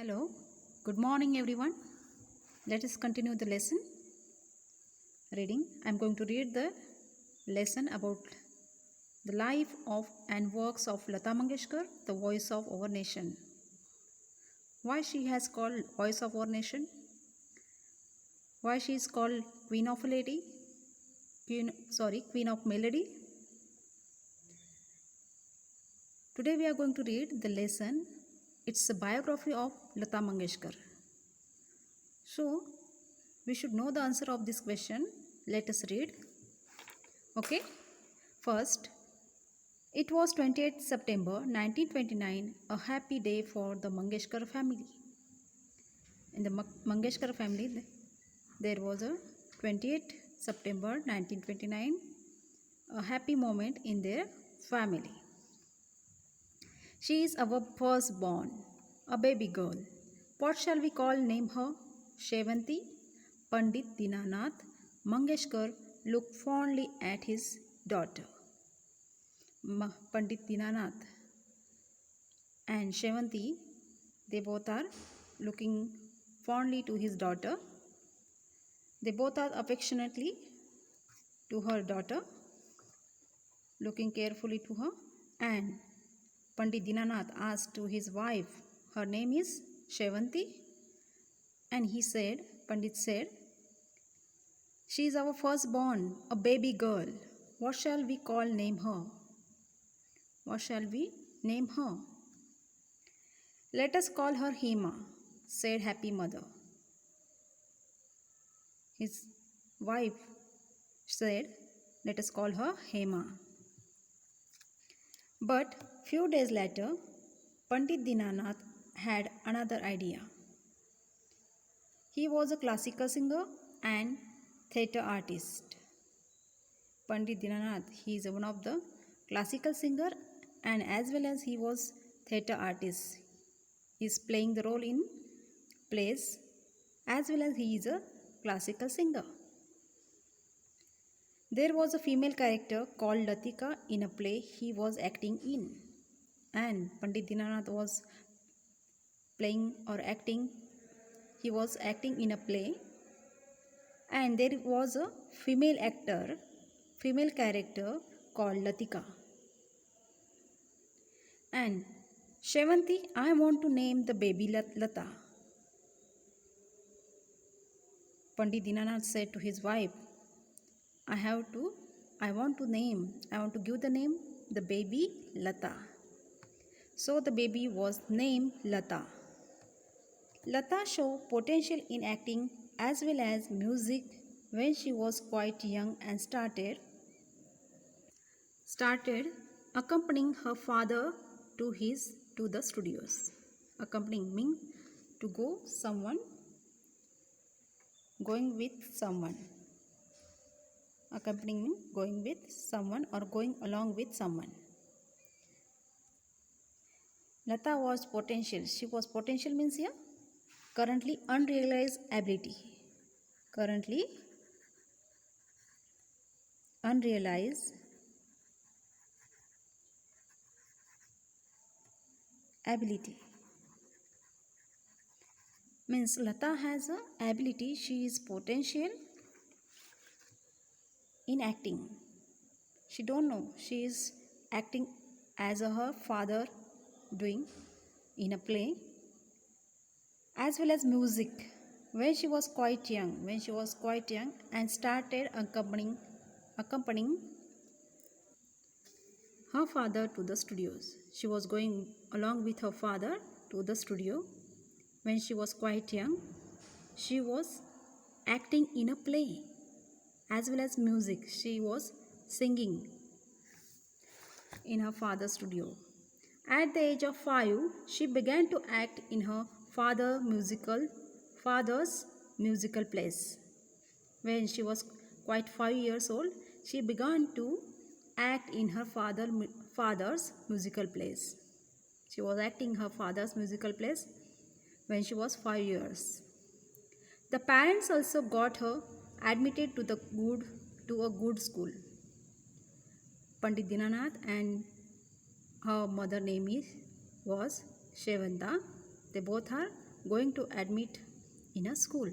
Hello, good morning everyone. Let us continue the lesson reading. I am going to read the lesson about the life of and works of Lata Mangeshkar, the voice of our nation. Why she has called voice of our nation? Why she is called Queen of Lady? Queen of Melody. Today we are going to read the lesson. It's a biography of Lata Mangeshkar. So, we should know the answer of this question. Let us read. Okay. First, it was 28th September 1929, a happy day for the Mangeshkar family. In the Mangeshkar family, there was a 28th September 1929, a happy moment in their family. She is our firstborn, a baby girl. What shall we name her? Shevanti. Pandit Dinanath Mangeshkar looked fondly at his daughter. Pandit Dinanath and Shevanti, they both are looking fondly to his daughter. They both are affectionately to her daughter, looking carefully to her. And Pandit Dinanath asked to his wife, her name is Shevanti. And Pandit said, she is our firstborn, a baby girl. What shall we name her? What shall we name her? Let us call her Hema, said happy mother. His wife said, let us call her Hema. But few days later, Pandit Dinanath had another idea. He was a classical singer and theatre artist. Pandit Dinanath, he is one of the classical singer and as well as he was theatre artist. He is playing the role in plays as well as he is a classical singer. There was a female character called Latika in a play he was acting in, and Pandit Dinanath was playing or acting, he was acting in a play, and there was a female character called Latika. And Shevanti, I want to name the baby Lata. Pandit Dinanath said to his wife, I want to give the name the baby Lata. So the baby was named Lata. Lata showed potential in acting as well as music when she was quite young and started accompanying her father to the studios. Accompanying means to going with someone. Accompanying means going with someone or going along with someone. Lata was potential. She was potential means here currently unrealized ability. Currently unrealized ability. Means Lata has a ability, she is potential in acting. She don't know, she is acting as her father doing in a play, as well as music when she was quite young and started accompanying her father to the studios. She was going along with her father to the studio when she was quite young. She was acting in a play as well as music. She was singing in her father's studio. At the age of 5, she began to act in her father's musical plays. When she was quite 5 years old, she began to act in her father's musical plays. She was acting her father's musical plays when she was 5 years. The parents also got her admitted to a good school. Pandit Dinanath and her mother name was Shevanta. They both are going to admit in a school,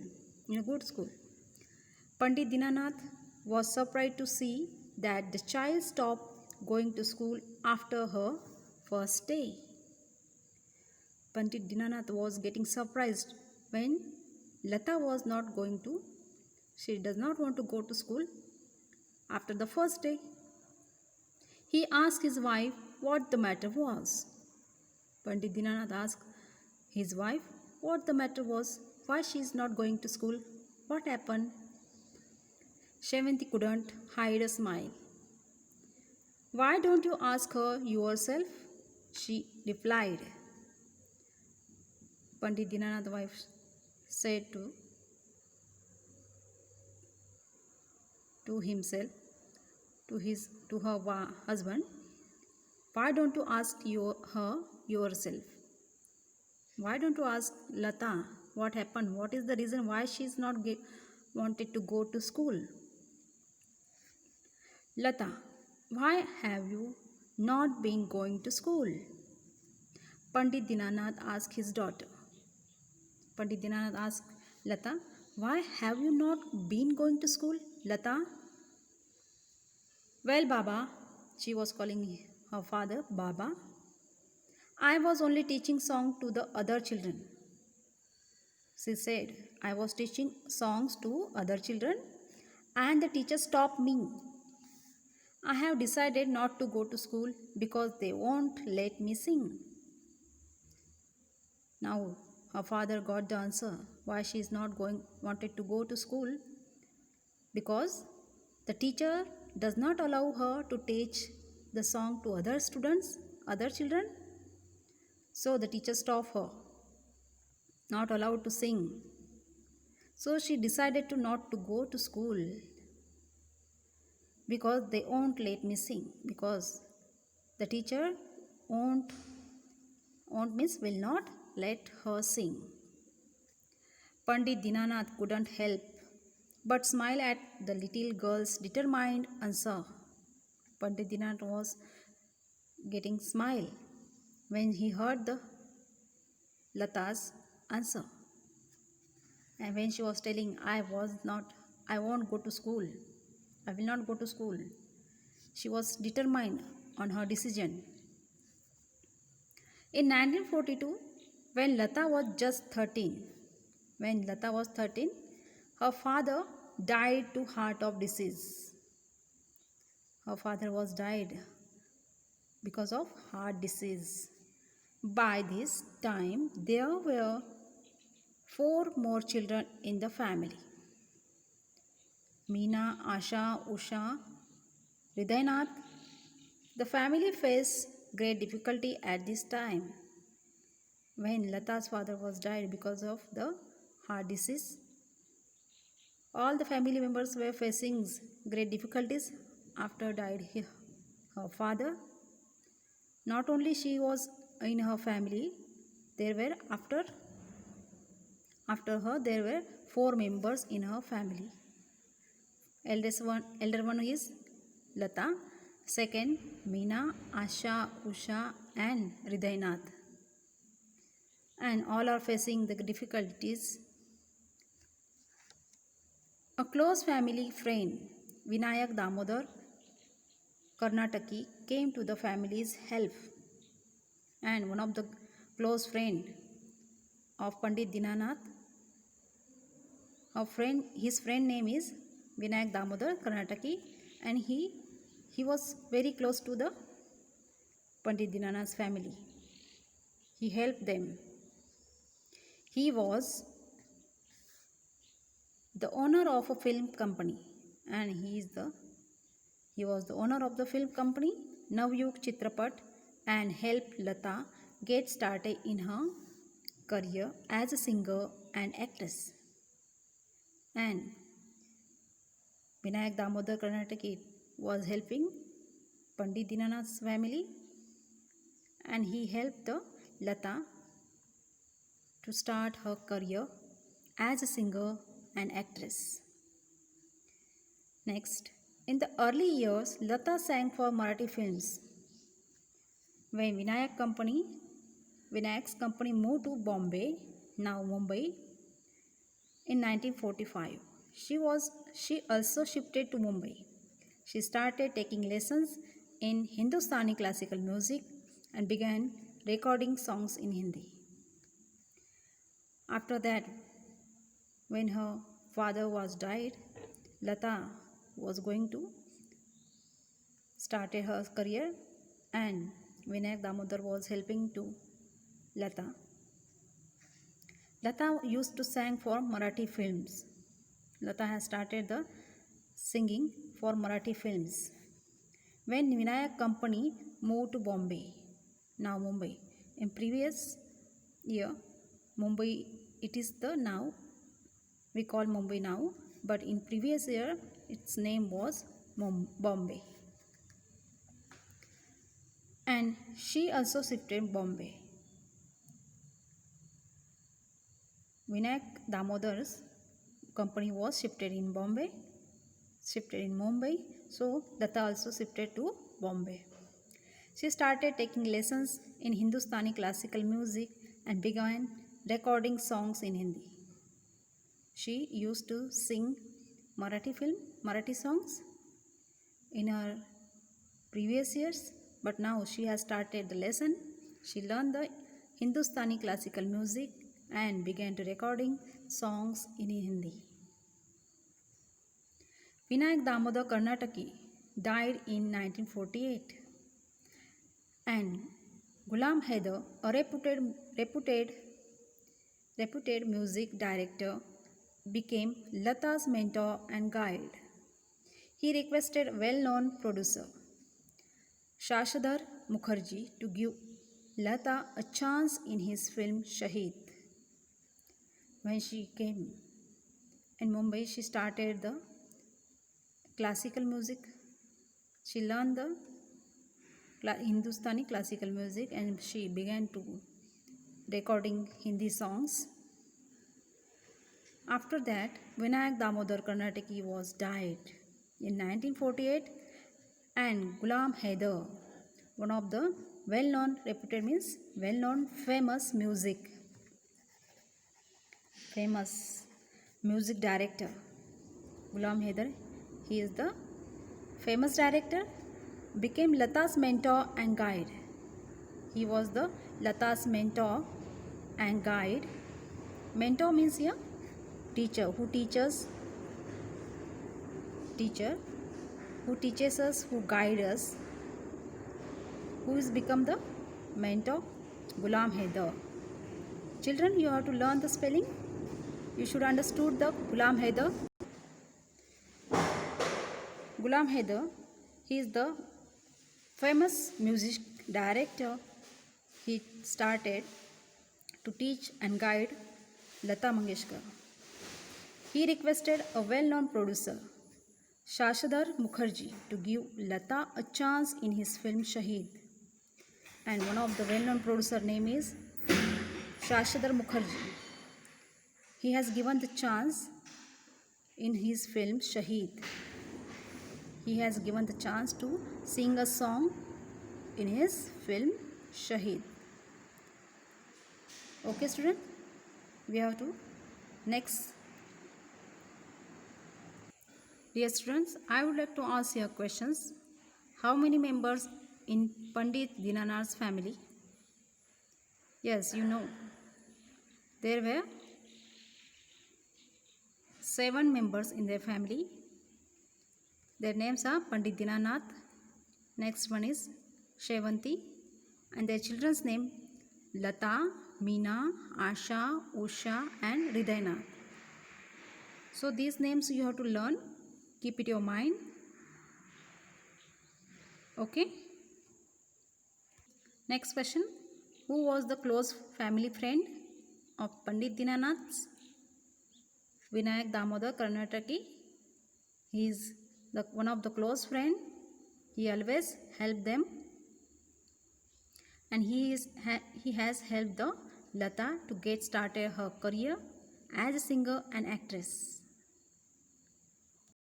in a good school. Pandit Dinanath was surprised to see that the child stopped going to school after her first day. Pandit Dinanath was getting surprised when Lata was not going to, she does not want to go to school after the first day. He asked his wife what the matter was. Pandit Dinanath asked his wife what the matter was, why she is not going to school, what happened. Shevanti couldn't hide a smile. Why don't you ask her yourself? She replied. Pandit Dinanath's wife said to himself, to her husband, why don't you ask her yourself? Why don't you ask Lata what happened? What is the reason why she is not wanted to go to school? Lata, why have you not been going to school? Pandit Dinanath asked his daughter. Pandit Dinanath asked Lata, why have you not been going to school, Lata? Well, Baba, she was calling her father Baba. I was only teaching song to the other children. She said, I was teaching songs to other children and the teacher stopped me. I have decided not to go to school because they won't let me sing. Now her father got the answer why she is not wanted to go to school, because the teacher does not allow her to teach the song to other students, other children. So the teacher stopped her, not allowed to sing. So she decided to not to go to school because they won't let me sing, because the teacher won't means will not let her sing. Pandit Dinanath couldn't help but smile at the little girl's determined answer. Pandit Dinanath was getting smile when he heard the Lata's answer. And when she was telling, I won't go to school, I will not go to school, she was determined on her decision. In 1942, when Lata was just 13, her father died to heart of disease. Her father was died because of heart disease. By this time, there were 4 more children in the family. Meena, Asha, Usha, Hridaynath. The family faced great difficulty at this time. When Lata's father was died because of the heart disease, all the family members were facing great difficulties after died her father. Not only she was in her family, there were after her there were 4 members in her family. Elder one is Lata, second Meena, Asha, Usha and Hridaynath. And all are facing the difficulties. A close family friend, Vinayak Damodar Karnataki, came to the family's help, and one of the close friend of Pandit Dinanath, his friend name is Vinayak Damodar Karnataki, and he was very close to the Pandit Dinanath's family. He helped them. He was the owner of a film company, and he was the owner of the film company Navyug Chitrapat, and helped Lata get started in her career as a singer and actress. And Vinayak Damodar Karnataki was helping Pandit Dinanath's family, and he helped Lata to start her career as a singer and actress. Next, in the early years, Lata sang for Marathi films. When Vinayak's company moved to Bombay, now Mumbai, in 1945. She also shifted to Mumbai. She started taking lessons in Hindustani classical music and began recording songs in Hindi. After that, when her father was died, Lata was going to start her career, and Vinayak Damodar was helping to Lata. Lata used to sing for Marathi films. Lata has started the singing for Marathi films. When Vinayak company moved to Bombay, now Mumbai, in previous year, Mumbai, it is the now, we call Mumbai now, but in previous year, its name was Bombay. And she also shifted Bombay. Vinayak Damodar's company was shifted in Mumbai, so Lata also shifted to Bombay. She started taking lessons in Hindustani classical music and began recording songs in Hindi. She used to sing Marathi songs in her previous years, but now she has started the lesson. She learned the Hindustani classical music and began to recording songs in Hindi. Vinayak Damodar Karnataki died in 1948, and Ghulam Haider, a reputed music director, became Lata's mentor and guide. He requested well-known producer Shashadhar Mukherjee to give Lata a chance in his film Shaheed. When she came in Mumbai, she started the classical music. She learned the Hindustani classical music and she began to recording Hindi songs. After that, Vinayak Damodar Karnataki was died in 1948, and Ghulam Haider, one of the well-known famous music director, Ghulam Haider, he is the famous director, became Lata's mentor and guide. He was the Lata's mentor and guide. Mentor means here teacher who teaches us, who guide us. Who is become the mentor? Ghulam Haider. Children, you have to learn the spelling. You should understood the Ghulam Haider. Ghulam Haider, he is the famous music director. He started to teach and guide Lata Mangeshkar. He requested a well-known producer, Shashadhar Mukherjee, to give Lata a chance in his film Shaheed. And one of the well-known producer name is Shashadhar Mukherjee. He has given the chance in his film Shaheed. He has given the chance to sing a song in his film Shaheed. Okay, student, we have to next. Dear students, I would like to ask you questions. How many members in Pandit Dinanath's family? Yes, you know. There were 7 members in their family. Their names are Pandit Dinanath. Next one is Shevanti. And their children's name Lata, Meena, Asha, Usha and Hridaynath. So these names you have to learn. Keep it in your mind. Okay. Next question. Who was the close family friend of Pandit Dinanath? Vinayak Damodar Karnataki. He is one of the close friend. He always helped them. And he has helped the Lata to get started her career as a singer and actress.